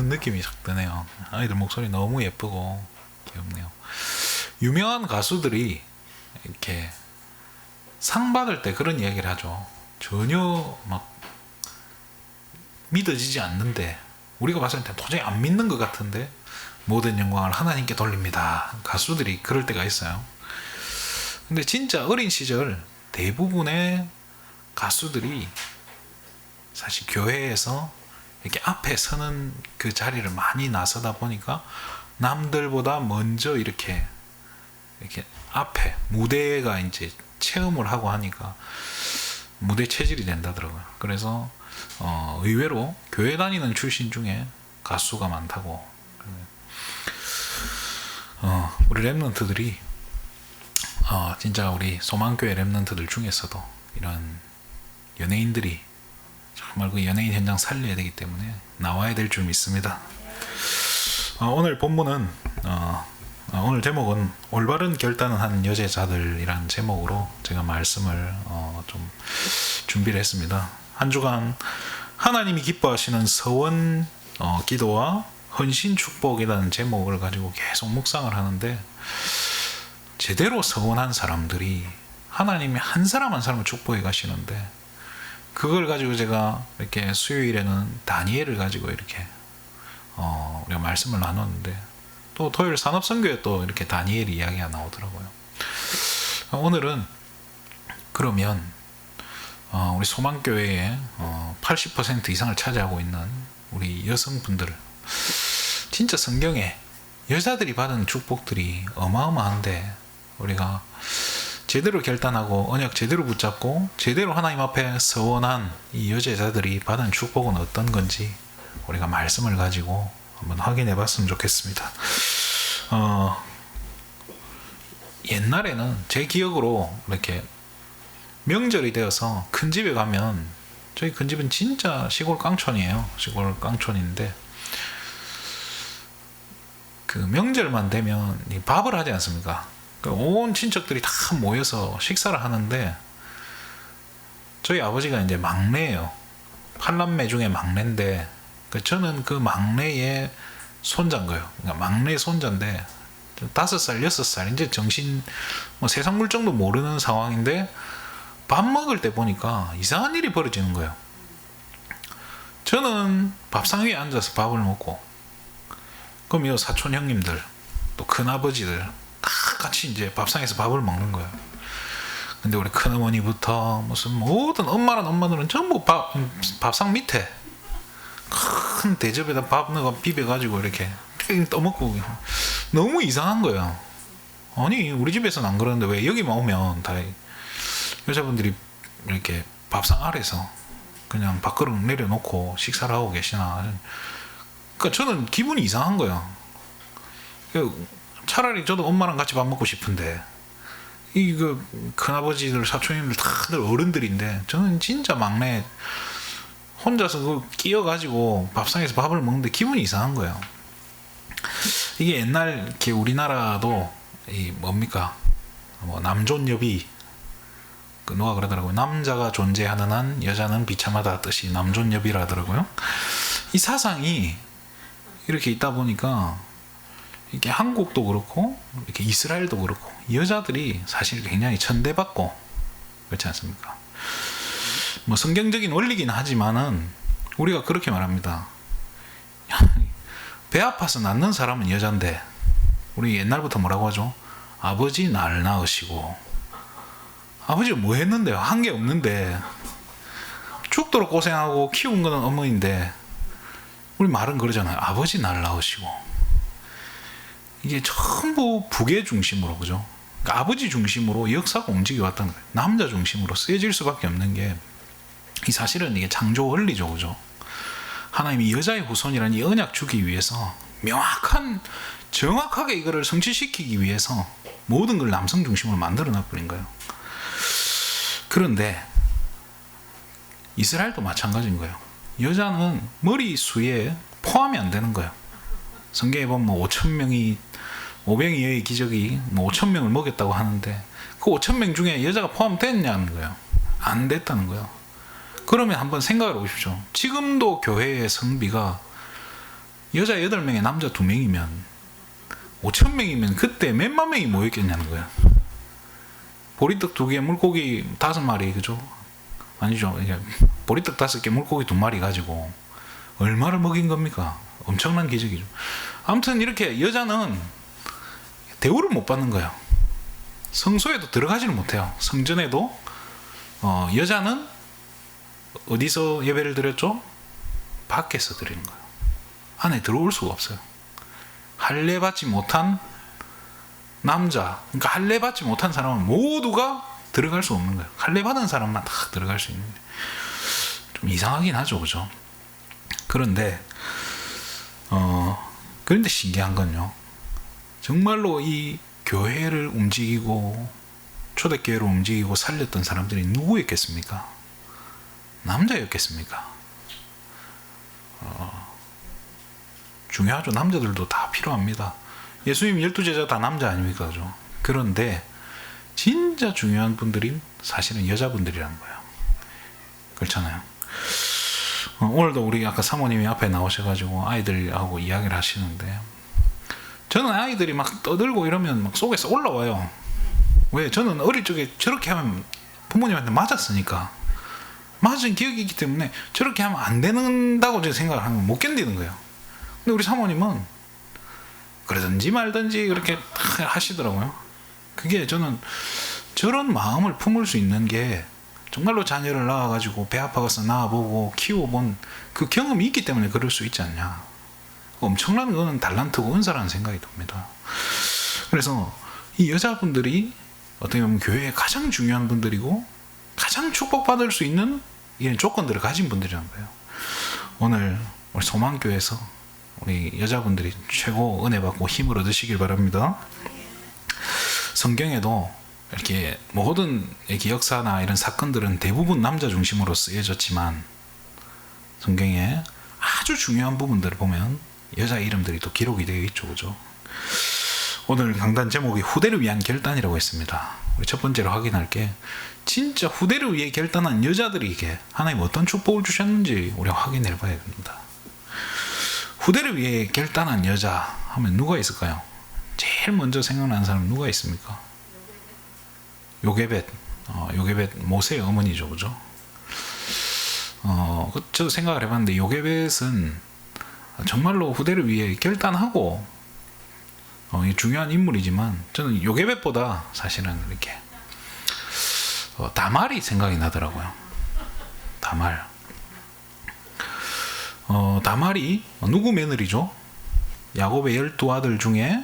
느낌이 싹 드네요. 아이들 목소리 너무 예쁘고 귀엽네요. 유명한 가수들이 이렇게 상 받을 때 그런 이야기를 하죠. 전혀 막 믿어지지 않는데, 우리가 봤을 때 도저히 안 믿는 것 같은데 모든 영광을 하나님께 돌립니다. 가수들이 그럴 때가 있어요. 근데 진짜 어린 시절 대부분의 가수들이 사실 교회에서 이렇게 앞에 서는 그 자리를 많이 나서다 보니까 남들보다 먼저 이렇게 앞에 무대가 이제 체험을 하고 하니까 무대 체질이 된다더라고요. 그래서 의외로 교회 다니는 출신 중에 가수가 많다고. 우리 랩런트들이 진짜 우리 소망교회 랩런트들 중에서도 이런 연예인들이 정말 그 연예인 현장 살려야 되기 때문에 나와야 될 줄 믿습니다. 오늘 본문은 오늘 제목은 올바른 결단을 하는 여제자들이란 제목으로 제가 말씀을 좀 준비를 했습니다. 한 주간 하나님이 기뻐하시는 서원 기도와 헌신 축복이라는 제목을 가지고 계속 묵상을 하는데, 제대로 서원한 사람들이 하나님이 한 사람 한 사람을 축복해 가시는데, 그걸 가지고 제가 이렇게 수요일에는 다니엘을 가지고 이렇게 우리가 말씀을 나눴는데, 또 토요일 산업선교에 또 이렇게 다니엘 이야기가 나오더라고요. 오늘은 그러면 우리 소망교회의 80% 이상을 차지하고 있는 우리 여성분들, 진짜 성경에 여자들이 받은 축복들이 어마어마한데, 우리가 제대로 결단하고 언약 제대로 붙잡고 제대로 하나님 앞에 서원한 이 여제자들이 받은 축복은 어떤 건지 우리가 말씀을 가지고 한번 확인해 봤으면 좋겠습니다. 옛날에는 제 기억으로 이렇게 명절이 되어서 큰 집에 가면, 저희 큰 집은 진짜 시골 깡촌이에요. 시골 깡촌인데 그 명절만 되면 밥을 하지 않습니까? 온 친척들이 다 모여서 식사를 하는데, 저희 아버지가 이제 막내예요. 8남매 중에 막내인데, 저는 그 막내의 손자인 거예요. 그러니까 막내 손자인데 5살, 6살 이제 정신 세상 물정도 모르는 상황인데, 밥 먹을 때 보니까 이상한 일이 벌어지는 거예요. 저는 밥상 위에 앉아서 밥을 먹고, 그럼 이 사촌 형님들 또 큰아버지들 다 같이 이제 밥상에서 밥을 먹는 거예요. 근데 우리 큰어머니부터 무슨 모든 엄마란 엄마들은 전부 밥상 밑에 큰 대접에다 밥 넣어 비벼가지고 이렇게 떠먹고, 너무 이상한 거예요. 아니 우리 집에서는 안 그러는데 왜 여기만 오면 다 여자분들이 이렇게 밥상 아래서 그냥 밥그릇 내려놓고 식사를 하고 계시나. 그러니까 저는 기분이 이상한 거예요. 차라리 저도 엄마랑 같이 밥 먹고 싶은데, 큰아버지들 사촌님들 다들 어른들인데 저는 진짜 막내 혼자서 그 끼어가지고 밥상에서 밥을 먹는데 기분이 이상한 거예요. 이게 옛날 이렇게 우리나라도 뭡니까 남존여비, 누가 그러더라고요. 남자가 존재하는 한 여자는 비참하다 뜻이 남존여비라 하더라고요. 이 사상이 이렇게 있다 보니까 이게 한국도 그렇고 이렇게 이스라엘도 그렇고 여자들이 사실 굉장히 천대받고 그렇지 않습니까? 뭐 성경적인 원리긴 하지만은 우리가 그렇게 말합니다. 배 아파서 낳는 사람은 여잔데, 우리 옛날부터 뭐라고 하죠? 아버지 날 낳으시고. 아버지가 뭐 했는데요? 한 게 없는데 죽도록 고생하고 키운 거는 어머니인데, 우리 말은 그러잖아요. 아버지 날 낳으시고. 이게 전부 부계 중심으로, 그죠? 그러니까 아버지 중심으로 역사가 움직여 왔다는 거예요. 남자 중심으로 쓰여질 수밖에 없는 게, 이 사실은 이게 창조 원리죠, 그죠? 하나님이 여자의 후손이라는 이 언약 주기 위해서 정확하게 이거를 성취시키기 위해서 모든 걸 남성 중심으로 만들어 놔버린 거예요. 그런데 이스라엘도 마찬가지인 거예요. 여자는 머리수에 포함이 안 되는 거예요. 성경에 보면 5,000명이 오병이어의 기적이 5,000명을 먹였다고 하는데, 그 5,000명 중에 여자가 포함됐냐는 거예요. 안 됐다는 거예요. 그러면 한번 생각을 해보십시오. 지금도 교회의 성비가 여자 8명에 남자 2명이면 5,000명이면 그때 몇만 명이 모였겠냐는 거야. 보리떡 2개, 물고기 5마리, 그죠? 아니죠. 보리떡 5개, 물고기 2마리 가지고 얼마를 먹인 겁니까? 엄청난 기적이죠. 아무튼 이렇게 여자는 대우를 못 받는 거예요. 성소에도 들어가지는 못해요. 성전에도 여자는 어디서 예배를 드렸죠? 밖에서 드리는 거예요. 안에 들어올 수가 없어요. 할례 받지 못한 남자, 그러니까 할례 받지 못한 사람은 모두가 들어갈 수 없는 거예요. 할례 받은 사람만 다 들어갈 수 있는 거예요. 좀 이상하긴 하죠, 그죠? 그런데 신기한 건요, 정말로 이 교회를 움직이고 초대교회를 움직이고 살렸던 사람들이 누구였겠습니까? 남자였겠습니까? 중요하죠. 남자들도 다 필요합니다. 예수님 12제자 다 남자 아닙니까? 그죠? 그런데 진짜 중요한 분들이 사실은 여자분들이라는 거예요. 그렇잖아요. 오늘도 우리 아까 사모님이 앞에 나오셔가지고 아이들하고 이야기를 하시는데, 저는 아이들이 막 떠들고 이러면 막 속에서 올라와요. 왜? 저는 어릴 적에 저렇게 하면 부모님한테 맞았으니까, 맞은 기억이 있기 때문에 저렇게 하면 안 된다고 제가 생각을 하면 못 견디는 거예요. 근데 우리 사모님은 그러든지 말든지 그렇게 하시더라고요. 그게 저는 저런 마음을 품을 수 있는 게 정말로 자녀를 낳아가지고 배 아파가서 낳아보고 키워본 그 경험이 있기 때문에 그럴 수 있지 않냐. 엄청난 거는 달란트고 은사라는 생각이 듭니다. 그래서 이 여자분들이 어떻게 보면 교회에 가장 중요한 분들이고 가장 축복받을 수 있는 이런 조건들을 가진 분들이란 거예요. 오늘 우리 소망교회에서 우리 여자분들이 최고 은혜 받고 힘을 얻으시길 바랍니다. 성경에도 이렇게 모든 이렇게 역사나 이런 사건들은 대부분 남자 중심으로 쓰여졌지만, 성경에 아주 중요한 부분들을 보면 여자 이름들이 또 기록이 되어 있죠, 그죠? 오늘 강단 제목이 후대를 위한 결단이라고 했습니다. 우리 첫 번째로 확인할 게, 진짜 후대를 위해 결단한 여자들에게 하나님 어떤 축복을 주셨는지 우리가 확인해 봐야 됩니다. 후대를 위해 결단한 여자 하면 누가 있을까요? 제일 먼저 생각나는 사람 누가 있습니까? 요게벳. 요게벳 모세의 어머니죠, 그죠? 저도 생각을 해봤는데 요게벳은 정말로 후대를 위해 결단하고 중요한 인물이지만, 저는 요게벳보다 사실은 이렇게 다말이 생각이 나더라고요. 다말. 다말이 누구 며느리죠? 야곱의 12아들 중에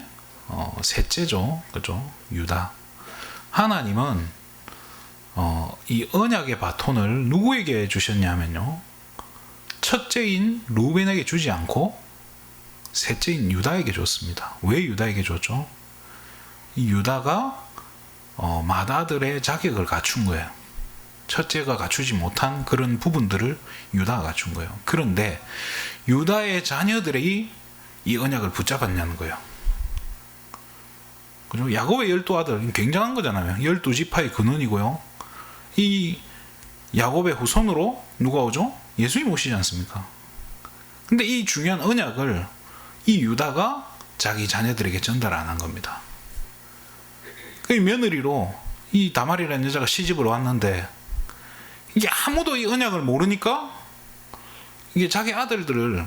셋째죠, 그죠? 유다. 하나님은 이 언약의 바톤을 누구에게 주셨냐면요, 첫째인 루벤에게 주지 않고 셋째인 유다에게 줬습니다. 왜 유다에게 줬죠? 이 유다가 맏아들의 자격을 갖춘 거예요. 첫째가 갖추지 못한 그런 부분들을 유다가 갖춘 거예요. 그런데 유다의 자녀들이 이 언약을 붙잡았냐는 거예요. 그죠? 야곱의 12아들, 굉장한 거잖아요. 12지파의 근원이고요. 이 야곱의 후손으로 누가 오죠? 예수님 오시지 않습니까? 근데 이 중요한 언약을 이 유다가 자기 자녀들에게 전달 안 한 겁니다. 그 며느리로 이 다말이라는 여자가 시집을 왔는데, 이게 아무도 이 언약을 모르니까 이게 자기 아들들을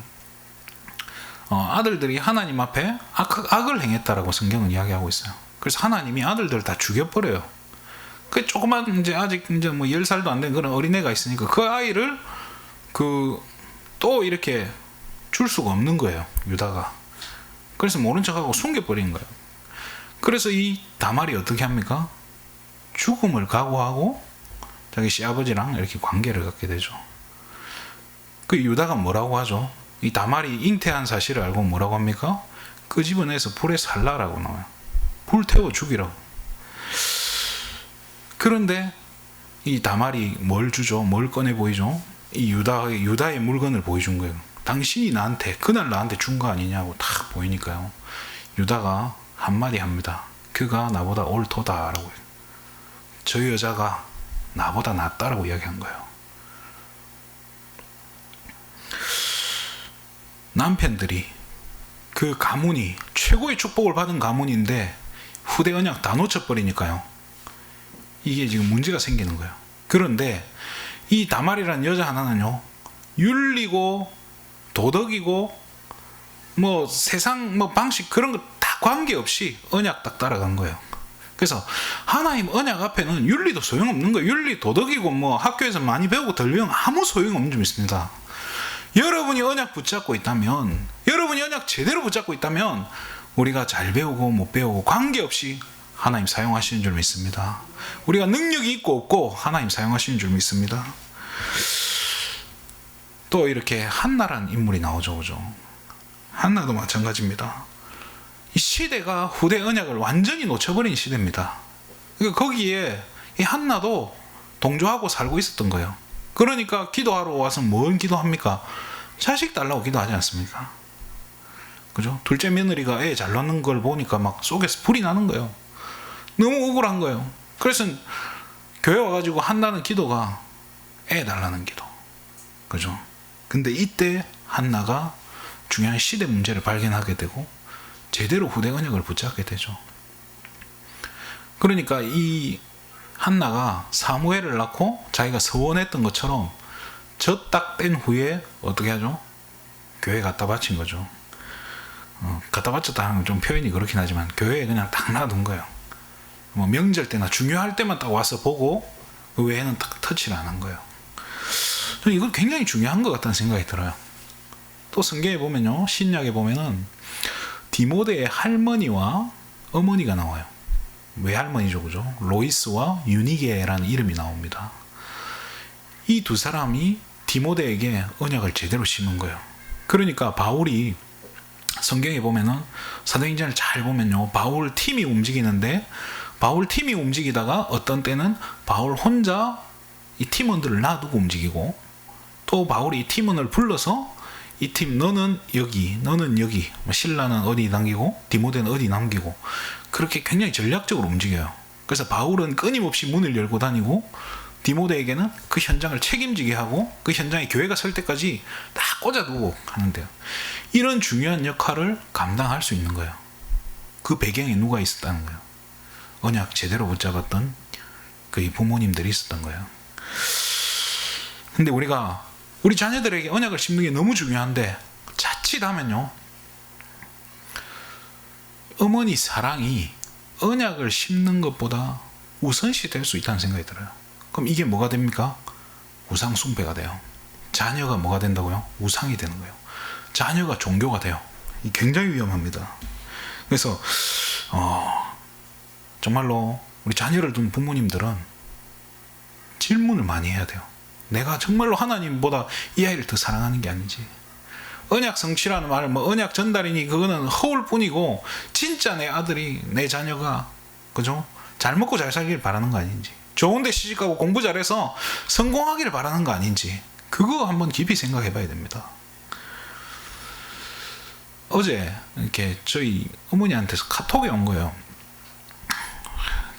아들들이 하나님 앞에 악을 행했다라고 성경은 이야기하고 있어요. 그래서 하나님이 아들들을 다 죽여버려요. 그 조그만 아직 뭐 10살도 안 된 그런 어린애가 있으니까 그 아이를 또 이렇게 줄 수가 없는 거예요, 유다가. 그래서 모른 척하고 숨겨버린 거예요. 그래서 이 다말이 어떻게 합니까? 죽음을 각오하고 자기 시아버지랑 이렇게 관계를 갖게 되죠. 그 유다가 뭐라고 하죠? 이 다말이 잉태한 사실을 알고 뭐라고 합니까? 끄집어내서 불에 살라라고 나와요. 불 태워 죽이라고. 그런데 이 다말이 뭘 주죠? 뭘 꺼내 보이죠? 이 유다의 물건을 보여준 거예요. 당신이 그날 나한테 준 거 아니냐고 딱 보이니까요. 유다가 한마디 합니다. 그가 나보다 옳도다라고 해요. 저 여자가 나보다 낫다라고 이야기한 거예요. 남편들이 그 가문이 최고의 축복을 받은 가문인데 후대 언약 다 놓쳐버리니까요. 이게 지금 문제가 생기는 거예요. 그런데 이 다말이라는 여자 하나는요, 윤리고 도덕이고 뭐 세상 뭐 방식 그런 거 다 관계없이 언약 딱 따라간 거예요. 그래서 하나님 언약 앞에는 윤리도 소용없는 거예요. 윤리 도덕이고 뭐 학교에서 많이 배우고 덜 배우면 아무 소용없는 점 있습니다. 여러분이 언약 붙잡고 있다면, 여러분이 언약 제대로 붙잡고 있다면 우리가 잘 배우고 못 배우고 관계없이 하나님 사용하시는 줄 믿습니다. 우리가 능력이 있고 없고 하나님 사용하시는 줄 믿습니다. 또 이렇게 한나라는 인물이 나오죠. 그죠? 한나도 마찬가지입니다. 이 시대가 후대 언약을 완전히 놓쳐버린 시대입니다. 그러니까 거기에 이 한나도 동조하고 살고 있었던 거예요. 그러니까 기도하러 와서 뭘 기도합니까? 자식 달라고 기도하지 않습니까? 그죠? 둘째 며느리가 애 잘 낳는 걸 보니까 막 속에서 불이 나는 거예요. 너무 억울한 거예요. 그래서 교회 와가지고 한나는 기도가 애 달라는 기도. 그죠? 근데 이때 한나가 중요한 시대 문제를 발견하게 되고 제대로 후대 언약을 붙잡게 되죠. 그러니까 이 한나가 사무엘을 낳고 자기가 서원했던 것처럼 저 딱 뺀 후에 어떻게 하죠? 교회에 갖다 바친 거죠. 갖다 바쳤다 하는 좀 표현이 그렇긴 하지만 교회에 그냥 딱 놔둔 거예요. 뭐 명절 때나 중요할 때만 딱 와서 보고 그 외에는 딱 터치를 안 한 거예요. 저는 이거 굉장히 중요한 것 같다는 생각이 들어요. 또 성경에 보면요, 신약에 보면은 디모데의 할머니와 어머니가 나와요. 외할머니죠, 그죠? 로이스와 유니게라는 이름이 나옵니다. 이 두 사람이 디모데에게 언약을 제대로 심은 거예요. 그러니까 바울이 성경에 보면은 사도행전을 잘 보면요, 바울 팀이 움직이는데 바울 팀이 움직이다가 어떤 때는 바울 혼자 이 팀원들을 놔두고 움직이고, 또 바울이 이 팀원을 불러서 이 팀 너는 여기, 너는 여기, 신라는 어디 남기고 디모데는 어디 남기고, 그렇게 굉장히 전략적으로 움직여요. 그래서 바울은 끊임없이 문을 열고 다니고 디모데에게는 그 현장을 책임지게 하고 그 현장에 교회가 설 때까지 다 꽂아두고 하는데요. 이런 중요한 역할을 감당할 수 있는 거예요. 그 배경에 누가 있었다는 거예요? 언약 제대로 붙잡았던 그 부모님들이 있었던 거예요. 근데 우리가 우리 자녀들에게 언약을 심는 게 너무 중요한데 자칫하면요, 어머니 사랑이 언약을 심는 것보다 우선시 될 수 있다는 생각이 들어요. 그럼 이게 뭐가 됩니까? 우상 숭배가 돼요. 자녀가 뭐가 된다고요? 우상이 되는 거예요. 자녀가 종교가 돼요. 이 굉장히 위험합니다. 그래서 정말로 우리 자녀를 둔 부모님들은 질문을 많이 해야 돼요. 내가 정말로 하나님보다 이 아이를 더 사랑하는 게 아닌지. 언약 성취라는 말을 뭐 언약 전달이니 그거는 허울 뿐이고, 진짜 내 아들이, 내 자녀가, 그죠? 잘 먹고 잘 살길 바라는 거 아닌지, 좋은데 시집가고 공부 잘해서 성공하기를 바라는 거 아닌지, 그거 한번 깊이 생각해 봐야 됩니다. 어제 이렇게 저희 어머니한테서 카톡이 온 거예요.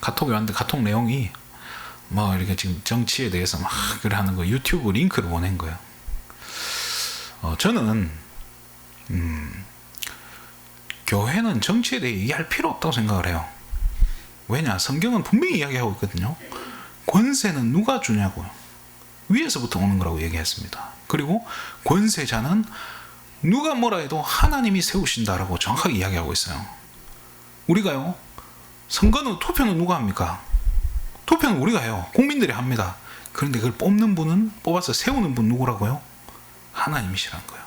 카톡이 왔는데 카톡 내용이 뭐 이렇게 지금 정치에 대해서 막 그래 하는 거, 유튜브 링크를 보낸 거예요. 저는 교회는 정치에 대해 얘기할 필요 없다고 생각을 해요. 왜냐? 성경은 분명히 이야기하고 있거든요. 권세는 누가 주냐고요. 위에서부터 오는 거라고 얘기했습니다. 그리고 권세자는 누가 뭐라 해도 하나님이 세우신다라고 정확하게 이야기하고 있어요. 우리가요, 선거는, 투표는 누가 합니까? 투표는 우리가 해요. 국민들이 합니다. 그런데 그걸 뽑아서 세우는 분 누구라고요? 하나님이시라는 거예요.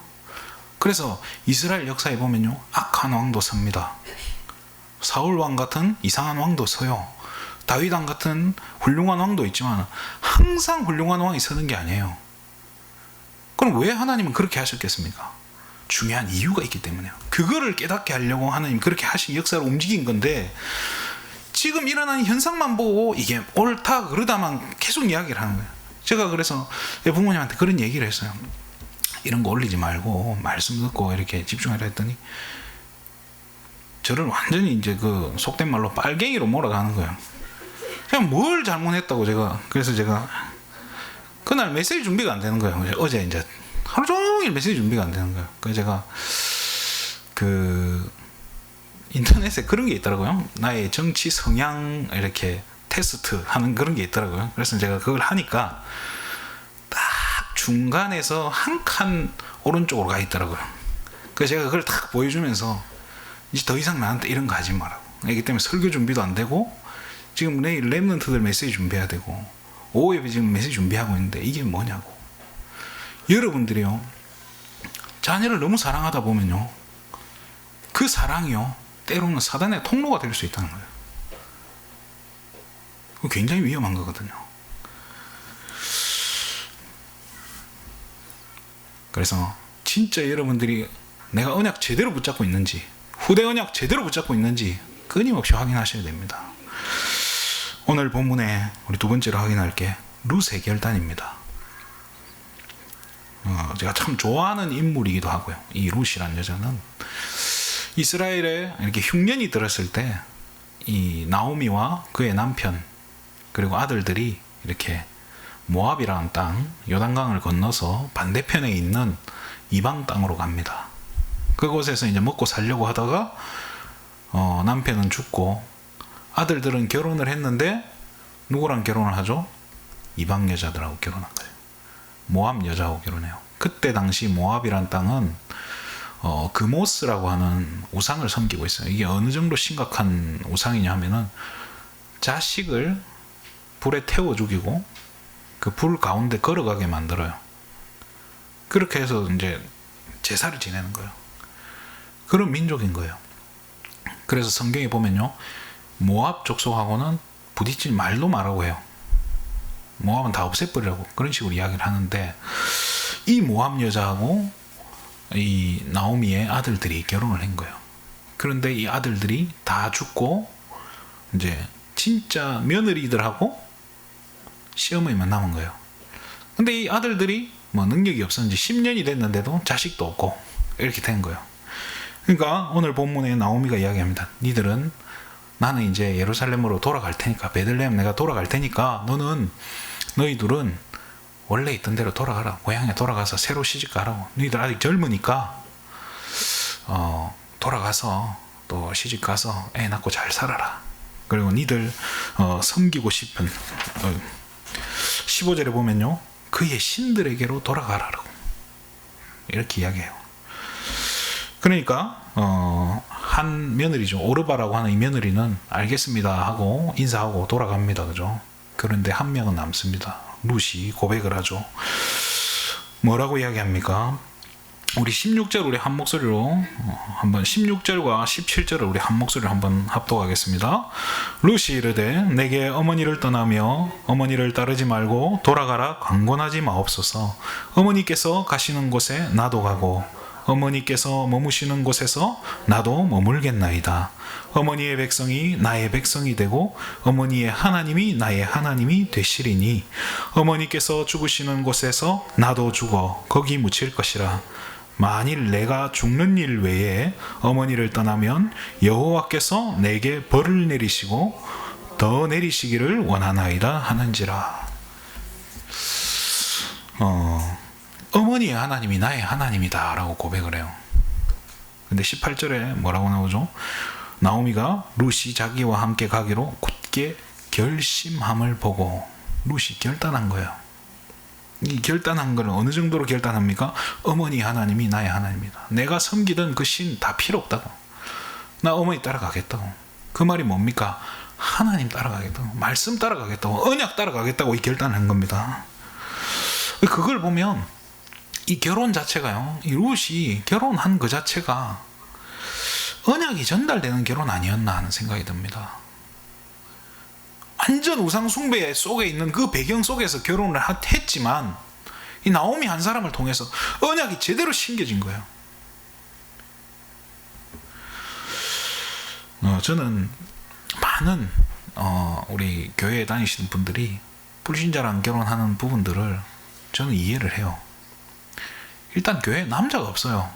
그래서 이스라엘 역사에 보면요, 악한 왕도 섭니다. 사울 왕 같은 이상한 왕도 서요. 다윗 왕 같은 훌륭한 왕도 있지만 항상 훌륭한 왕이 서는 게 아니에요. 그럼 왜 하나님은 그렇게 하셨겠습니까? 중요한 이유가 있기 때문에요. 그거를 깨닫게 하려고 하나님 그렇게 하신 역사를 움직인 건데, 지금 일어나는 현상만 보고 이게 옳다 그러다만 계속 이야기를 하는 거예요. 제가 그래서 부모님한테 그런 얘기를 했어요. 이런 거 올리지 말고 말씀 듣고 이렇게 집중하라 했더니 저를 완전히 이제 그 속된 말로 빨갱이로 몰아가는 거예요. 그냥 뭘 잘못했다고 그래서 제가 그날 메시지 준비가 안 되는 거예요. 어제 이제 하루 종일 메시지 준비가 안 되는 거예요. 그래서 제가 인터넷에 그런 게 있더라고요. 나의 정치 성향 이렇게 테스트 하는 그런 게 있더라고요. 그래서 제가 그걸 하니까 딱 중간에서 한 칸 오른쪽으로 가 있더라고요. 그래서 제가 그걸 딱 보여주면서 이제 더 이상 나한테 이런 거 하지 마라고. 이기 때문에 설교 준비도 안 되고 지금 내일 랩런트들 메시지 준비해야 되고 오후에 지금 메시지 준비하고 있는데 이게 뭐냐고. 여러분들이요, 자녀를 너무 사랑하다 보면요, 그 사랑이요 때로는 사단의 통로가 될 수 있다는 거예요. 그거 굉장히 위험한 거거든요. 그래서 진짜 여러분들이 내가 언약 제대로 붙잡고 있는지, 후대 언약 제대로 붙잡고 있는지 끊임없이 확인하셔야 됩니다. 오늘 본문에 우리 두 번째로 확인할 게 룻의 결단입니다. 제가 참 좋아하는 인물이기도 하고요. 이 룻이라는 여자는 이스라엘에 이렇게 흉년이 들었을 때 이 나오미와 그의 남편 그리고 아들들이 이렇게 모압이라는 땅, 요단강을 건너서 반대편에 있는 이방 땅으로 갑니다. 그곳에서 이제 먹고 살려고 하다가 남편은 죽고 아들들은 결혼을 했는데 누구랑 결혼을 하죠? 이방 여자들하고 결혼한 거예요. 모압 여자하고 결혼해요. 그때 당시 모압이란 땅은 그모스라고 하는 우상을 섬기고 있어요. 이게 어느 정도 심각한 우상이냐 하면은 자식을 불에 태워 죽이고 그 불 가운데 걸어가게 만들어요. 그렇게 해서 이제 제사를 지내는 거예요. 그런 민족인 거예요. 그래서 성경에 보면요, 모압 족속하고는 부딪히지 말도 말라고 해요. 모압은 다 없애버리라고 그런 식으로 이야기를 하는데, 이 모압 여자하고 이 나오미의 아들들이 결혼을 한 거예요. 그런데 이 아들들이 다 죽고 이제 진짜 며느리들하고 시어머니만 남은 거예요. 근데 이 아들들이 뭐 능력이 없었는지 10년이 됐는데도 자식도 없고 이렇게 된 거예요. 그러니까 오늘 본문에 나오미가 이야기합니다. 니들은, 나는 이제 예루살렘으로 돌아갈 테니까, 베들레헴 내가 돌아갈 테니까 너희 둘은 원래 있던 대로 돌아가라. 고향에 돌아가서 새로 시집 가라고. 너희들 아직 젊으니까 돌아가서 또 시집 가서 애 낳고 잘 살아라. 그리고 니들 섬기고 싶은 15절에 보면요, 그의 신들에게로 돌아가라라고 이렇게 이야기해요. 그러니까 한 며느리죠, 오르바라고 하는 이 며느리는 알겠습니다 하고 인사하고 돌아갑니다. 그죠? 그런데 한 명은 남습니다. 룻이 고백을 하죠. 뭐라고 이야기합니까? 우리 16절 우리 한 목소리로 한번 16절과 17절을 우리 한 목소리로 한번 합독하겠습니다. 룻이 이르되 내게 어머니를 떠나며 어머니를 따르지 말고 돌아가라 강권하지 마옵소서. 어머니께서 가시는 곳에 나도 가고 어머니께서 머무시는 곳에서 나도 머물겠나이다. 어머니의 백성이 나의 백성이 되고 어머니의 하나님이 나의 하나님이 되시리니 어머니께서 죽으시는 곳에서 나도 죽어 거기 묻힐 것이라. 만일 내가 죽는 일 외에 어머니를 떠나면 여호와께서 내게 벌을 내리시고 더 내리시기를 원하나이다 하는지라. 어머니의 하나님이 나의 하나님이다 라고 고백을 해요. 근데 18절에 뭐라고 나오죠? 나오미가 룻이 자기와 함께 가기로 굳게 결심함을 보고, 룻이 결단한 거예요. 이 결단한 걸 어느 정도로 결단합니까? 어머니 하나님이 나의 하나님이다. 내가 섬기던 그 신 다 필요 없다고. 나 어머니 따라가겠다고. 그 말이 뭡니까? 하나님 따라가겠다고, 말씀 따라가겠다고, 언약 따라가겠다고 이 결단한 겁니다. 그걸 보면 이 결혼 자체가요, 이 룻이 결혼한 그 자체가 언약이 전달되는 결혼 아니었나 하는 생각이 듭니다. 완전 우상 숭배 속에 있는 그 배경 속에서 결혼을 했지만 이 나오미 한 사람을 통해서 언약이 제대로 심겨진 거예요. 저는 많은 우리 교회에 다니시는 분들이 불신자랑 결혼하는 부분들을 저는 이해를 해요. 일단 교회에 남자가 없어요.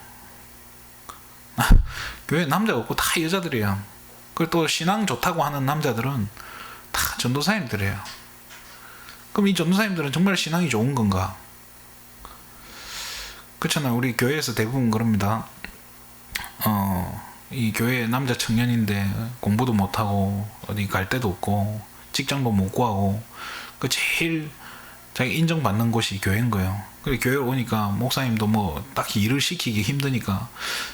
교회에 남자가 없고 다 여자들이에요. 그리고 또 신앙 좋다고 하는 남자들은 다 전도사님들이에요. 그럼 이 전도사님들은 정말 신앙이 좋은 건가? 그렇잖아요. 우리 교회에서 대부분 그럽니다. 이 교회 남자 청년인데 공부도 못하고 어디 갈 데도 없고 직장도 못 구하고 그 제일 자기 인정받는 곳이 교회인 거예요. 그래 교회 오니까 목사님도 뭐 딱히 일을 시키기 힘드니까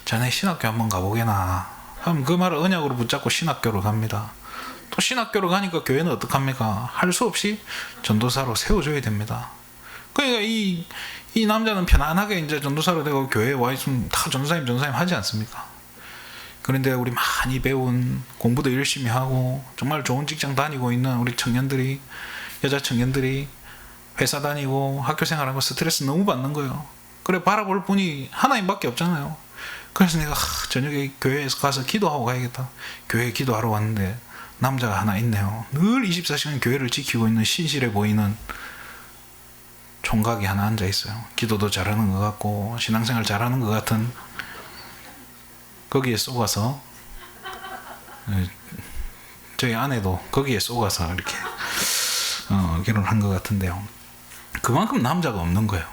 자네 신학교 한번 가보게나 하면 그 말을 언약으로 붙잡고 신학교로 갑니다. 또 신학교로 가니까 교회는 어떡합니까? 할 수 없이 전도사로 세워줘야 됩니다. 그러니까 이 남자는 편안하게 이제 전도사로 되고 교회에 와 있으면 다 전도사님 하지 않습니까? 그런데 우리 많이 배운 공부도 열심히 하고 정말 좋은 직장 다니고 있는 우리 청년들이, 여자 청년들이 회사 다니고 학교 생활하고 스트레스 너무 받는 거예요. 그래 바라볼 분이 하나님밖에 없잖아요. 그래서 내가 저녁에 교회에서 가서 기도하고 가야겠다. 교회에 기도하러 왔는데 남자가 하나 있네요. 늘 24시간 교회를 지키고 있는 신실해 보이는 총각이 하나 앉아 있어요. 기도도 잘하는 것 같고 신앙생활 잘하는 것 같은. 거기에 쏘가서 저희 아내도 거기에 쏘가서 이렇게 결혼한 것 같은데요. 그만큼 남자가 없는 거예요.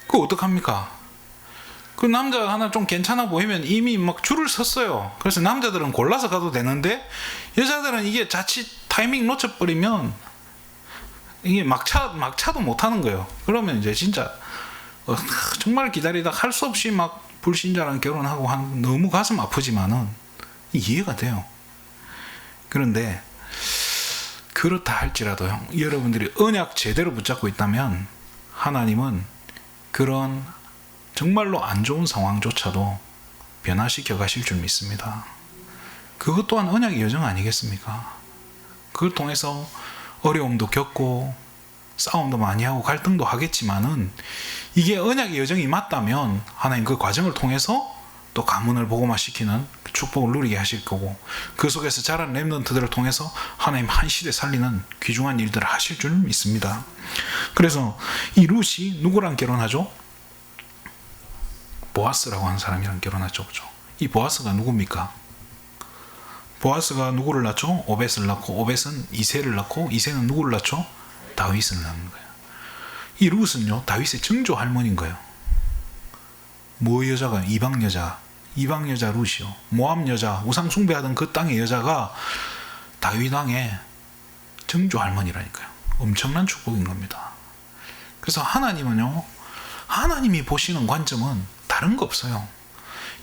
그거 어떡합니까? 그 남자 하나 좀 괜찮아 보이면 이미 막 줄을 섰어요. 그래서 남자들은 골라서 가도 되는데 여자들은 이게 자칫 타이밍 놓쳐버리면 이게 막차도 못하는 거예요. 그러면 이제 진짜 정말 기다리다 할 수 없이 막 불신자랑 결혼하고 너무 가슴 아프지만은 이해가 돼요. 그런데 그렇다 할지라도요, 여러분들이 언약 제대로 붙잡고 있다면 하나님은 그런 정말로 안 좋은 상황조차도 변화시켜 가실 줄 믿습니다. 그것 또한 언약의 여정 아니겠습니까? 그걸 통해서 어려움도 겪고 싸움도 많이 하고 갈등도 하겠지만은 이게 언약의 여정이 맞다면 하나님 그 과정을 통해서 또 가문을 복음화시키는 축복을 누리게 하실 거고 그 속에서 자란 렘넌트들을 통해서 하나님 한 시대 살리는 귀중한 일들을 하실 줄 믿습니다. 그래서 이 룻이 누구랑 결혼하죠? 보아스라고 하는 사람이랑 결혼하죠. 그죠? 이 보아스가 누굽니까? 보아스가 누구를 낳죠? 오벳을 낳고 오벳은 이새를 낳고 이새는 누구를 낳죠? 다윗을 낳는 거예요. 이 룻은요 다윗의 증조 할머니인 거예요. 뭐 여자가 이방 여자 룻이요. 모압 여자 우상 숭배하던 그 땅의 여자가 다윗 왕의 증조 할머니라니까요. 엄청난 축복인 겁니다. 그래서 하나님은요, 하나님이 보시는 관점은 다른 거 없어요.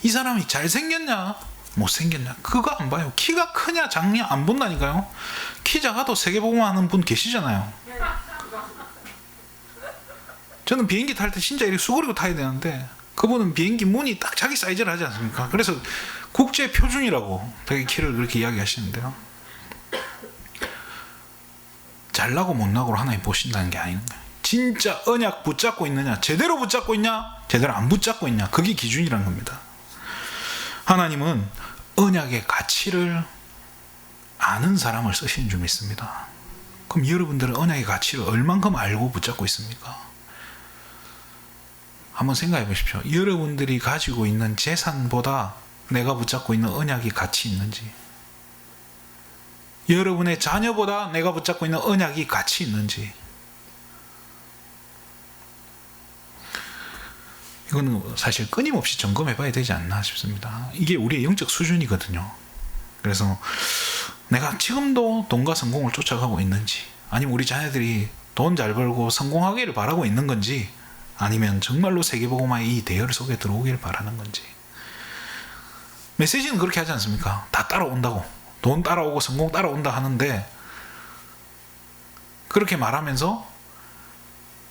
이 사람이 잘생겼냐 못생겼냐 그거 안 봐요. 키가 크냐 작냐 안 본다니까요. 키 작아도 세계복음화 하는 분 계시잖아요. 저는 비행기 탈 때 진짜 이렇게 수그리고 타야 되는데 그분은 비행기 문이 딱 자기 사이즈를 하지 않습니까? 그래서 국제 표준이라고 되게 키를 그렇게 이야기하시는데요. 잘나고 못나고로 하나님 보신다는 게 아닌 거예요. 진짜 언약 붙잡고 있느냐, 제대로 붙잡고 있냐, 제대로 안 붙잡고 있냐, 그게 기준이란 겁니다. 하나님은 언약의 가치를 아는 사람을 쓰시는 줄 믿습니다. 그럼 여러분들은 언약의 가치를 얼만큼 알고 붙잡고 있습니까? 한번 생각해 보십시오. 여러분들이 가지고 있는 재산보다 내가 붙잡고 있는 언약이 가치 있는지, 여러분의 자녀보다 내가 붙잡고 있는 언약이 가치 있는지, 이거는 사실 끊임없이 점검해 봐야 되지 않나 싶습니다. 이게 우리의 영적 수준이거든요. 그래서 내가 지금도 돈과 성공을 쫓아가고 있는지, 아니면 우리 자녀들이 돈 잘 벌고 성공하기를 바라고 있는 건지, 아니면 정말로 세계복음화의 이 대열 속에 들어오기를 바라는 건지. 메시지는 그렇게 하지 않습니까? 다 따라온다고, 돈 따라오고 성공 따라온다 하는데, 그렇게 말하면서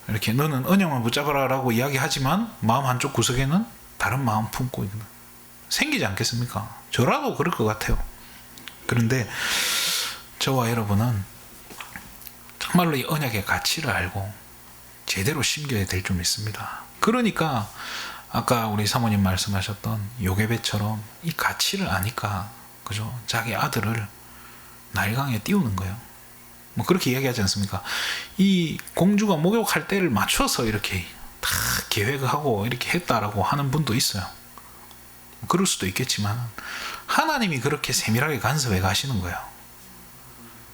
이렇게 너는 언약만 붙잡아라 라고 이야기하지만 마음 한쪽 구석에는 다른 마음 품고 있는, 생기지 않겠습니까? 저라도 그럴 것 같아요. 그런데 저와 여러분은 정말로 이 언약의 가치를 알고 제대로 심겨야 될 줄 믿습니다. 그러니까 아까 우리 사모님 말씀하셨던 요게벳처럼 이 가치를 아니까, 그죠? 자기 아들을 나일강에 띄우는 거예요. 뭐 그렇게 이야기하지 않습니까? 이 공주가 목욕할 때를 맞춰서 이렇게 다 계획을 하고 이렇게 했다라고 하는 분도 있어요. 그럴 수도 있겠지만 하나님이 그렇게 세밀하게 간섭해 가시는 거예요.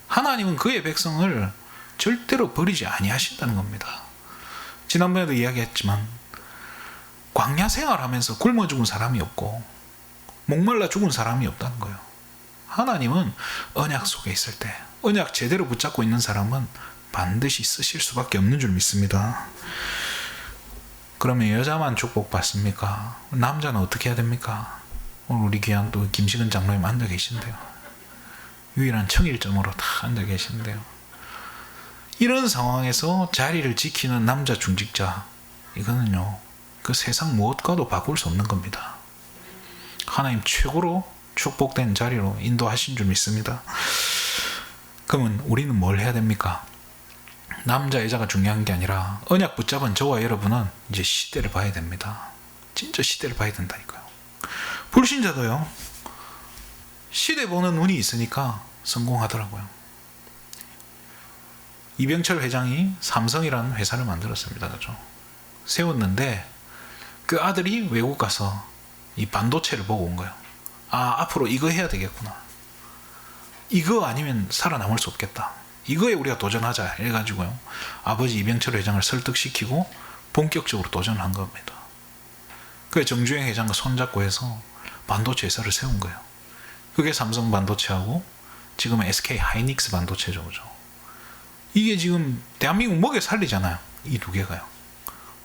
하나님은 그의 백성을 절대로 버리지 아니하신다는 겁니다. 지난번에도 이야기했지만 광야 생활하면서 굶어 죽은 사람이 없고 목말라 죽은 사람이 없다는 거예요. 하나님은 언약 속에 있을 때, 언약 제대로 붙잡고 있는 사람은 반드시 쓰실 수밖에 없는 줄 믿습니다. 그러면 여자만 축복받습니까? 남자는 어떻게 해야 됩니까? 오늘 우리 귀한 또 김식은 장로님 앉아 계신데요. 유일한 청일점으로 다 앉아 계신데요. 이런 상황에서 자리를 지키는 남자 중직자, 이거는요, 그 세상 무엇과도 바꿀 수 없는 겁니다. 하나님 최고로 축복된 자리로 인도하신 줄 믿습니다. 그러면 우리는 뭘 해야 됩니까? 남자 여자가 중요한 게 아니라 언약 붙잡은 저와 여러분은 이제 시대를 봐야 됩니다. 진짜 시대를 봐야 된다니까요. 불신자도요, 시대 보는 눈이 있으니까 성공하더라고요. 이병철 회장이 삼성이라는 회사를 만들었습니다. 그죠? 세웠는데 그 아들이 외국 가서 이 반도체를 보고 온 거예요. 아, 앞으로 이거 해야 되겠구나. 이거 아니면 살아남을 수 없겠다. 이거에 우리가 도전하자 해가지고요, 아버지 이병철 회장을 설득시키고 본격적으로 도전한 겁니다. 그래서 정주행 회장과 손잡고 해서 반도체 회사를 세운 거예요. 그게 삼성 반도체하고 지금은 SK 하이닉스 반도체죠. 그죠? 이게 지금 대한민국 먹여 살리잖아요. 이 두 개가요.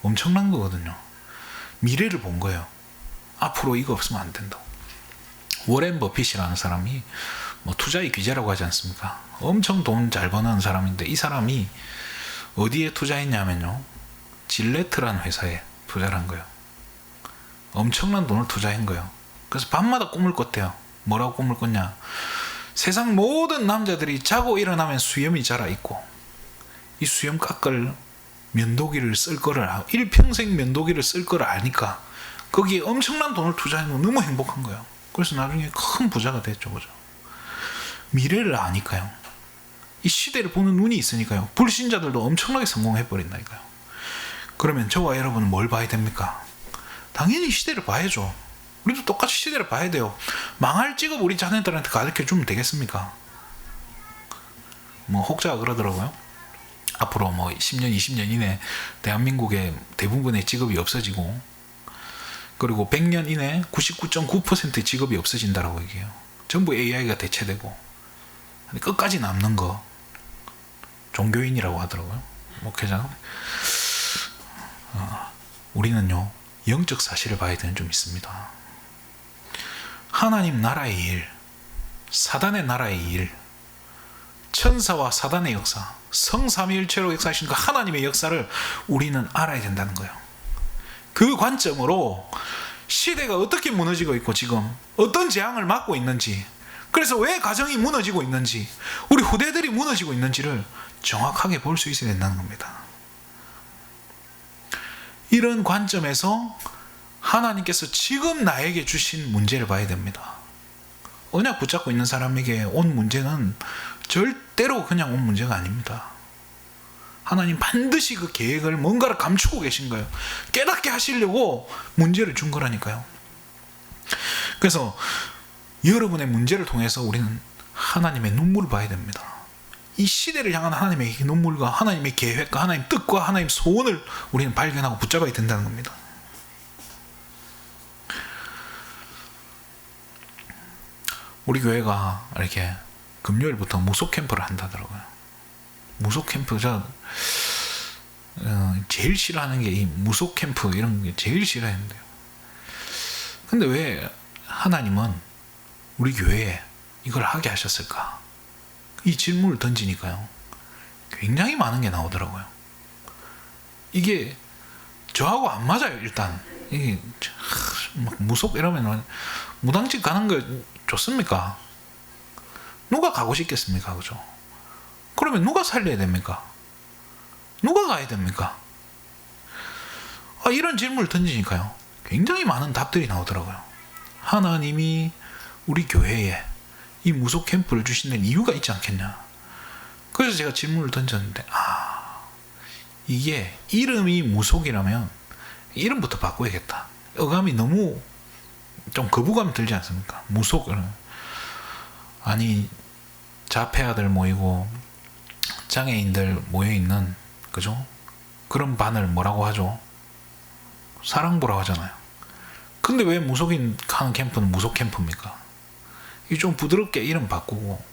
엄청난 거거든요. 미래를 본 거예요. 앞으로 이거 없으면 안 된다고. 워렌 버핏이라는 사람이 뭐 투자의 귀재라고 하지 않습니까? 엄청 돈 잘 버는 사람인데, 이 사람이 어디에 투자했냐면요, 질레트라는 회사에 투자를 한 거예요. 엄청난 돈을 투자한 거예요. 그래서 밤마다 꿈을 꿨대요. 뭐라고 꿈을 꿨냐? 세상 모든 남자들이 자고 일어나면 수염이 자라 있고, 이 수염 깎을 면도기를 쓸 거를, 일평생 면도기를 쓸 거를 아니까 거기에 엄청난 돈을 투자하는 건 너무 행복한 거예요. 그래서 나중에 큰 부자가 됐죠. 그죠? 미래를 아니까요. 이 시대를 보는 눈이 있으니까요. 불신자들도 엄청나게 성공해버린다니까요. 그러면 저와 여러분은 뭘 봐야 됩니까? 당연히 시대를 봐야죠. 우리도 똑같이 시대를 봐야 돼요. 망할 직업 우리 자녀들한테 가르쳐주면 되겠습니까? 뭐 혹자가 그러더라고요. 앞으로 뭐 10년, 20년 이내 대한민국의 대부분의 직업이 없어지고, 그리고 100년 이내 99.9%의 직업이 없어진다라고 얘기해요. 전부 AI가 대체되고, 끝까지 남는 거 종교인이라고 하더라고요. 목회자. 우리는요, 영적 사실을 봐야 되는 줄 믿습니다. 하나님 나라의 일, 사단의 나라의 일, 천사와 사단의 역사, 성삼위일체로 역사하신 그 하나님의 역사를 우리는 알아야 된다는 거예요. 그 관점으로 시대가 어떻게 무너지고 있고 지금 어떤 재앙을 맞고 있는지, 그래서 왜 가정이 무너지고 있는지, 우리 후대들이 무너지고 있는지를 정확하게 볼 수 있어야 된다는 겁니다. 이런 관점에서 하나님께서 지금 나에게 주신 문제를 봐야 됩니다. 언약 붙잡고 있는 사람에게 온 문제는 절대로 그냥 온 문제가 아닙니다. 하나님 반드시 그 계획을, 뭔가를 감추고 계신 거예요. 깨닫게 하시려고 문제를 준 거라니까요. 그래서 여러분의 문제를 통해서 우리는 하나님의 눈물을 봐야 됩니다. 이 시대를 향한 하나님의 눈물과 하나님의 계획과 하나님의 뜻과 하나님의 소원을 우리는 발견하고 붙잡아야 된다는 겁니다. 우리 교회가 이렇게 금요일부터 무속 캠프를 한다더라고요. 무속 캠프, 제일 싫어하는 게 이 무속 캠프 이런 게 제일 싫어했는데요. 근데 왜 하나님은 우리 교회에 이걸 하게 하셨을까? 이 질문을 던지니까요, 굉장히 많은 게 나오더라고요. 이게 저하고 안 맞아요. 일단 이게 무속 이러면 무당집 가는 거 좋습니까? 누가 가고 싶겠습니까? 그죠? 그러면 누가 살려야 됩니까? 누가 가야 됩니까? 이런 질문을 던지니까요, 굉장히 많은 답들이 나오더라고요. 하나님이 우리 교회에 이 무속 캠프를 주신 데는 이유가 있지 않겠냐. 그래서 제가 질문을 던졌는데, 이게 이름이 무속이라면 이름부터 바꿔야겠다. 어감이 너무 좀 거부감이 들지 않습니까? 무속. 아니, 자폐아들 모이고 장애인들 모여있는, 그죠? 그런 반을 뭐라고 하죠? 사랑부라고 하잖아요. 근데 왜 무속인 하는 캠프는 무속 캠프입니까? 이 좀 부드럽게 이름 바꾸고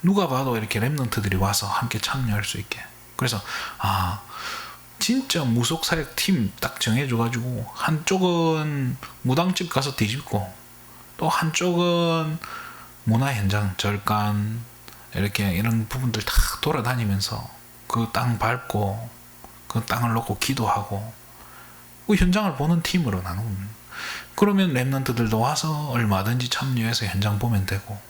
누가 봐도 이렇게 랩런트들이 와서 함께 참여할 수 있게. 그래서 진짜 무속 사역 팀 딱 정해줘가지고 한쪽은 무당집 가서 뒤집고 또 한쪽은 문화 현장 절간 이렇게 이런 부분들 다 돌아다니면서 그 땅 밟고 그 땅을 놓고 기도하고 그 현장을 보는 팀으로 나누는. 그러면 랩런트들도 와서 얼마든지 참여해서 현장 보면 되고.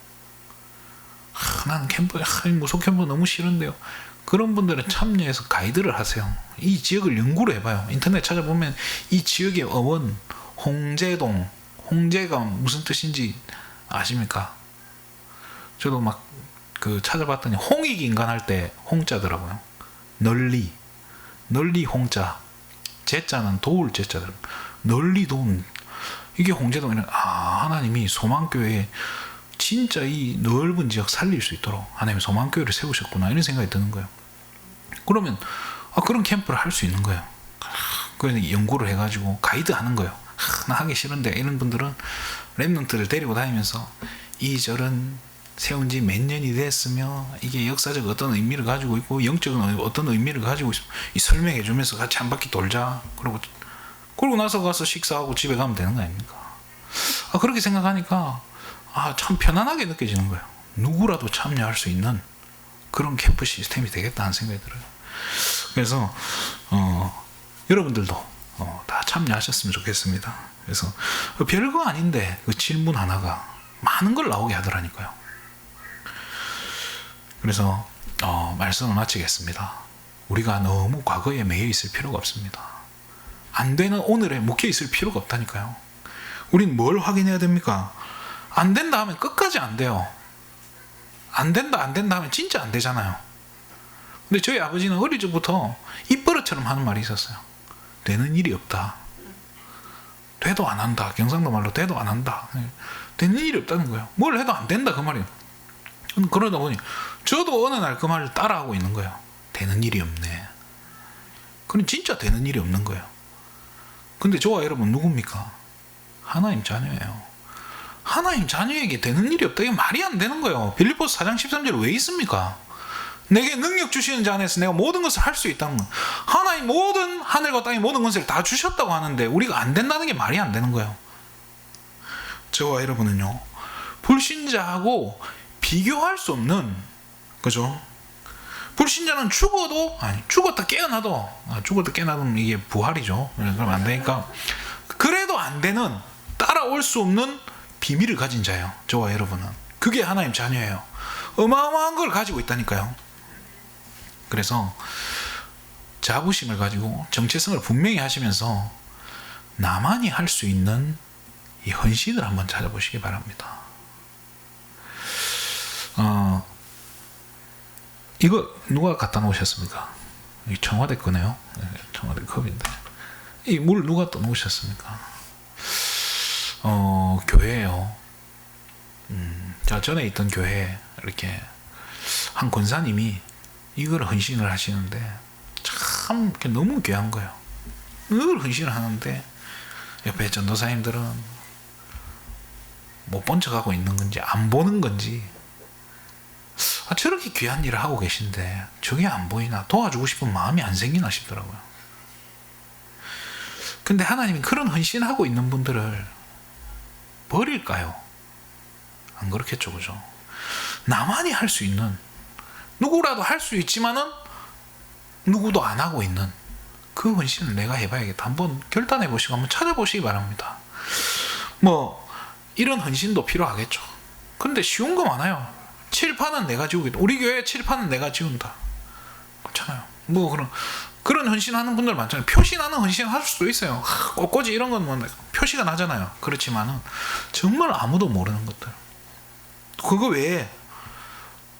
나는 캠프, 무속 캠프 너무 싫은데요. 그런 분들은 참여해서 가이드를 하세요. 이 지역을 연구를 해봐요. 인터넷 찾아보면 이 지역의 어원, 홍제동, 홍제가 무슨 뜻인지 아십니까? 저도 막 찾아봤더니 홍익 인간 할 때 홍자더라고요. 널리 홍자, 제자는 도울 제자더라고요. 널리 도운, 이게 홍제동이는 하나님이 소망교회에 진짜 이 넓은 지역 살릴 수 있도록 하나님이 소망교회를 세우셨구나 이런 생각이 드는 거예요. 그러면 그런 캠프를 할 수 있는 거예요. 그래서 연구를 해가지고 가이드 하는 거예요. 나 하기 싫은데 이런 분들은 랩런트를 데리고 다니면서 이 절은 세운 지 몇 년이 됐으며 이게 역사적 어떤 의미를 가지고 있고 영적인 어떤 의미를 가지고 있으며 이 설명해 주면서 같이 한 바퀴 돌자. 그러고 나서 가서 식사하고 집에 가면 되는 거 아닙니까? 그렇게 생각하니까 참 편안하게 느껴지는 거예요. 누구라도 참여할 수 있는 그런 캠프 시스템이 되겠다는 생각이 들어요. 그래서 여러분들도 다 참여하셨으면 좋겠습니다. 그래서 별거 아닌데 그 질문 하나가 많은 걸 나오게 하더라니까요. 그래서 말씀을 마치겠습니다. 우리가 너무 과거에 매여 있을 필요가 없습니다. 안 되는 오늘에 묶여 있을 필요가 없다니까요. 우린 뭘 확인해야 됩니까? 안 된다 하면 끝까지 안 돼요. 안 된다 하면 진짜 안 되잖아요. 근데 저희 아버지는 어릴 적부터 입버릇처럼 하는 말이 있었어요. 되는 일이 없다. 돼도 안 한다. 경상도 말로 돼도 안 한다. 되는 일이 없다는 거예요. 뭘 해도 안 된다 그 말이에요. 그러다 보니 저도 어느 날 그 말을 따라하고 있는 거예요. 되는 일이 없네. 그럼 진짜 되는 일이 없는 거예요. 근데 저와 여러분 누굽니까? 하나님 자녀예요. 하나님 자녀에게 되는 일이 없다. 이게 말이 안 되는 거예요. 빌립보서 4장 13절 왜 있습니까? 내게 능력 주시는 자 안에서 내가 모든 것을 할 수 있다는 거. 하나님 모든 하늘과 땅의 모든 것을 다 주셨다고 하는데 우리가 안 된다는 게 말이 안 되는 거예요. 저와 여러분은요, 불신자하고 비교할 수 없는, 그죠? 불신자는 죽었다 깨어나도 이게 부활이죠. 그럼 안 되니까. 그래도 안 되는, 따라올 수 없는 비밀을 가진 자예요. 저와 여러분은. 그게 하나님 자녀예요. 어마어마한 걸 가지고 있다니까요. 그래서 자부심을 가지고 정체성을 분명히 하시면서 나만이 할 수 있는 이 헌신을 한번 찾아보시기 바랍니다. 이거 누가 갖다 놓으셨습니까? 이 청와대 거네요. 청와대 컵인데 이 물 누가 또 놓으셨습니까? 교회예요. 제가 전에 있던 교회에 이렇게 한 권사님이 이걸 헌신을 하시는데 참 너무 귀한 거예요. 늘 헌신을 하는데 옆에 전도사님들은 못 본 척하고 있는 건지 안 보는 건지 저렇게 귀한 일을 하고 계신데 저게 안 보이나, 도와주고 싶은 마음이 안 생기나 싶더라고요. 근데 하나님이 그런 헌신하고 있는 분들을 버릴까요? 안 그렇겠죠, 그죠? 나만이 할 수 있는, 누구라도 할 수 있지만은 누구도 안 하고 있는 그 헌신을 내가 해봐야겠다. 한번 결단해 보시고 한번 찾아보시기 바랍니다. 이런 헌신도 필요하겠죠. 근데 쉬운 거 많아요. 칠판은 내가 지우겠다. 우리 교회 칠판은 내가 지운다. 그렇잖아요. 그런 헌신하는 분들 많잖아요. 표시나는 헌신 할 수도 있어요. 꽃꽂이 이런 건 표시가 나잖아요. 그렇지만은 정말 아무도 모르는 것들. 그거 외에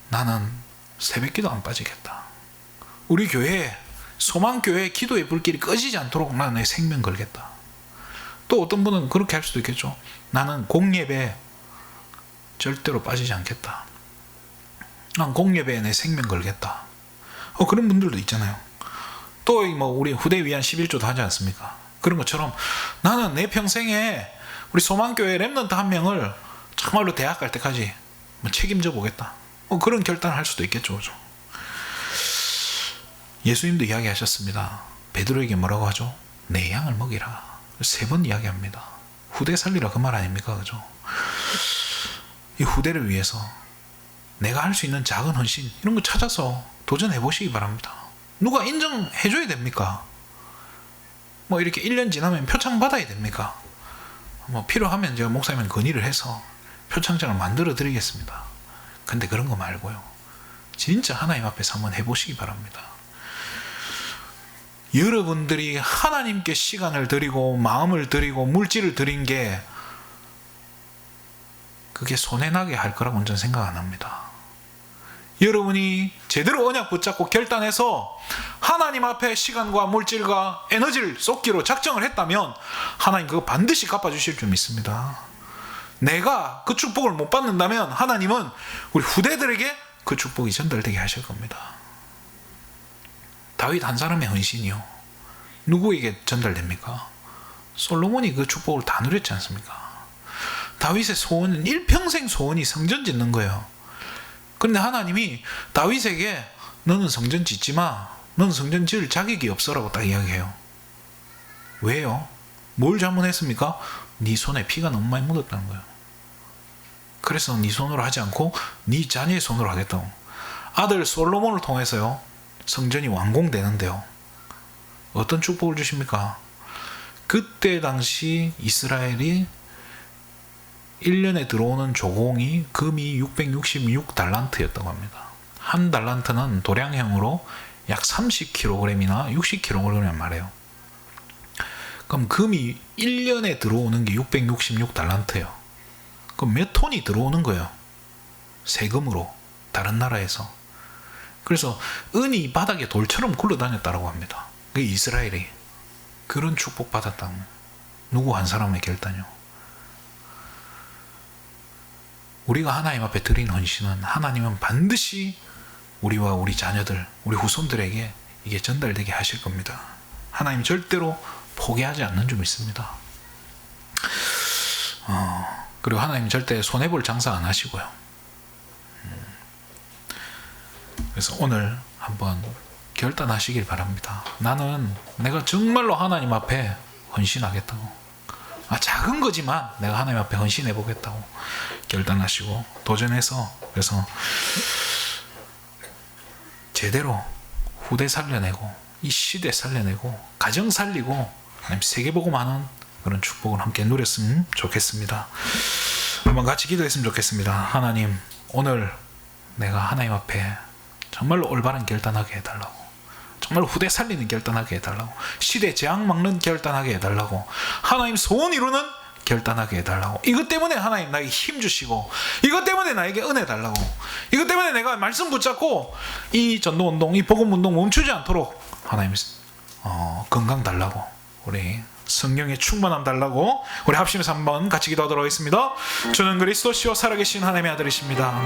나는 새벽기도 안 빠지겠다. 우리 교회 소망교회 기도의 불길이 꺼지지 않도록 나는 내 생명 걸겠다. 또 어떤 분은 그렇게 할 수도 있겠죠. 나는 공예배 절대로 빠지지 않겠다. 난 공예배에 내 생명 걸겠다. 그런 분들도 있잖아요. 또 우리 후대 위한 11조도 하지 않습니까? 그런 것처럼 나는 내 평생에 우리 소망교회 렘넌트 한 명을 정말로 대학 갈 때까지 책임져 보겠다. 그런 결단을 할 수도 있겠죠. 그죠? 예수님도 이야기하셨습니다. 베드로에게 뭐라고 하죠? 내 양을 먹이라. 3번 이야기합니다. 후대 살리라 그 말 아닙니까? 그죠? 이 후대를 위해서 내가 할 수 있는 작은 헌신 이런 거 찾아서 도전해 보시기 바랍니다. 누가 인정해 줘야 됩니까? 이렇게 1년 지나면 표창 받아야 됩니까? 필요하면 제가 목사님 건의를 해서 표창장을 만들어 드리겠습니다. 근데 그런 거 말고요. 진짜 하나님 앞에서 한번 해보시기 바랍니다. 여러분들이 하나님께 시간을 드리고 마음을 드리고 물질을 드린 게 그게 손해나게 할 거라고는 저는 생각 안 합니다. 여러분이 제대로 언약 붙잡고 결단해서 하나님 앞에 시간과 물질과 에너지를 쏟기로 작정을 했다면 하나님 그거 반드시 갚아주실 줄 믿습니다. 내가 그 축복을 못 받는다면 하나님은 우리 후대들에게 그 축복이 전달되게 하실 겁니다. 다윗 한 사람의 헌신이요, 누구에게 전달됩니까? 솔로몬이 그 축복을 다 누렸지 않습니까? 다윗의 소원은 일평생 소원이 성전 짓는 거예요. 그런데 하나님이 다윗에게 너는 성전 짓지 마, 너는 성전 지을 자격이 없어라고 딱 이야기해요. 왜요? 뭘 잘못했습니까? 네 손에 피가 너무 많이 묻었다는 거예요. 그래서 네 손으로 하지 않고 네 자녀의 손으로 하겠다고. 아들 솔로몬을 통해서요 성전이 완공되는데요, 어떤 축복을 주십니까? 그때 당시 이스라엘이 1년에 들어오는 조공이 금이 666달란트였다고 합니다. 한 달란트는 도량형으로 약 30kg이나 60kg 말해요. 그럼 금이 1년에 들어오는 게 666달란트예요. 그럼 몇 톤이 들어오는 거예요? 세금으로, 다른 나라에서. 그래서 은이 바닥에 돌처럼 굴러다녔다고 합니다. 그게 이스라엘이 그런 축복 받았다는, 누구 한 사람의 결단이요. 우리가 하나님 앞에 드린 헌신은 하나님은 반드시 우리와 우리 자녀들, 우리 후손들에게 이게 전달되게 하실 겁니다. 하나님 절대로 포기하지 않는 줄 믿습니다. 그리고 하나님 절대 손해볼 장사 안 하시고요. 그래서 오늘 한번 결단하시길 바랍니다. 나는 내가 정말로 하나님 앞에 헌신하겠다고, 작은 거지만 내가 하나님 앞에 헌신해 보겠다고 결단하시고 도전해서, 그래서 제대로 후대 살려내고 이 시대 살려내고 가정 살리고 하나님 세계복음하는 그런 축복을 함께 누렸으면 좋겠습니다. 한번 같이 기도했으면 좋겠습니다. 하나님, 오늘 내가 하나님 앞에 정말로 올바른 결단하게 해달라고, 정말 후대 살리는 결단하게 해달라고, 시대 재앙 막는 결단하게 해달라고, 하나님 소원 이루는 결단하게 해달라고, 이것 때문에 하나님 나에게 힘 주시고, 이것 때문에 나에게 은혜 달라고, 이것 때문에 내가 말씀 붙잡고 이 전도운동, 이 복음운동 멈추지 않도록 하나님 건강 달라고, 우리 성령의 충만함 달라고 우리 합심해서 한번 같이 기도하도록 하겠습니다. 주는 그리스도시요 살아계신 하나님의 아들이십니다.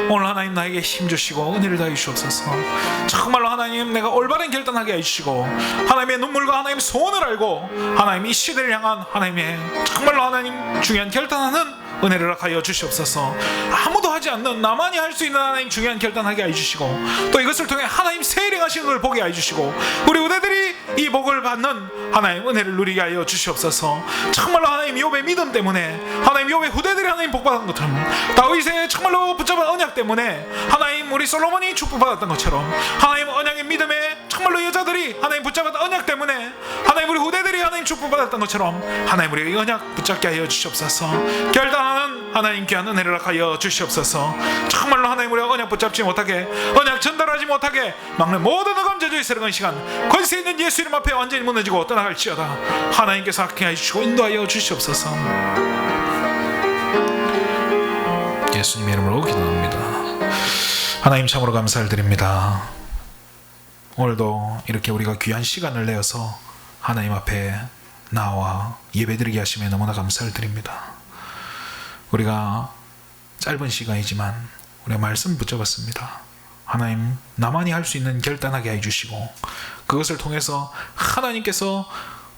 오늘 하나님 나에게 힘주시고 은혜를 다해 주시옵소서. 정말로 하나님 내가 올바른 결단하게 해주시고, 하나님의 눈물과 하나님의 소원을 알고 하나님 이 시대를 향한 하나님의 정말로 하나님 중요한 결단하는 은혜를 하여 주시옵소서. 아무도 하지 않는 나만이 할 수 있는 하나님 중요한 결단하게 해주시고, 또 이것을 통해 하나님 새 일행하시는 걸 보게 해주시고, 우리 우대들이 이 복을 받는 하나님 은혜를 누리게 하여 주시옵소서. 정말로 하나님 욥의 믿음 때문에, 하나님 욥의 후대들이 하나님 복받은 것처럼, 다윗의 정말로 붙잡은 언약 때문에 하나님 우리 솔로몬이 축복받았던 것처럼, 하나님 언약의 믿음에 정말로 여자들이 하나님 붙잡은 언약 때문에 하나님 우리 후대들이 하나님 축복받았던 것처럼 하나님 우리 언약 붙잡게 하여 주시옵소서. 결단하는 하나님 귀한 은혜를 하여 주시옵소서. 정말로 하나님 우리가 언약 붙잡지 못하게, 언약 전달하지 못하게 막는 모든 흑암저주의 세력은 시간 권세 있는 예수 이름 앞에 완전히 무너지고 떠나갈지어다. 하나님께서 함께해 주시고 인도하여 주시옵소서. 예수님의 이름으로 기도합니다. 하나님 참으로 감사를 드립니다. 오늘도 이렇게 우리가 귀한 시간을 내어서 하나님 앞에 나와 예배드리게 하심에 너무나 감사를 드립니다. 우리가 짧은 시간이지만 우리가 말씀 붙잡았습니다. 하나님 나만이 할 수 있는 결단하게 해주시고, 그것을 통해서 하나님께서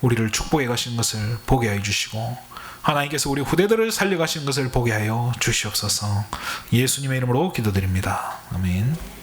우리를 축복해 가시는 것을 보게 하여 주시고 하나님께서 우리 후대들을 살려 가시는 것을 보게 하여 주시옵소서. 예수님의 이름으로 기도드립니다. 아멘.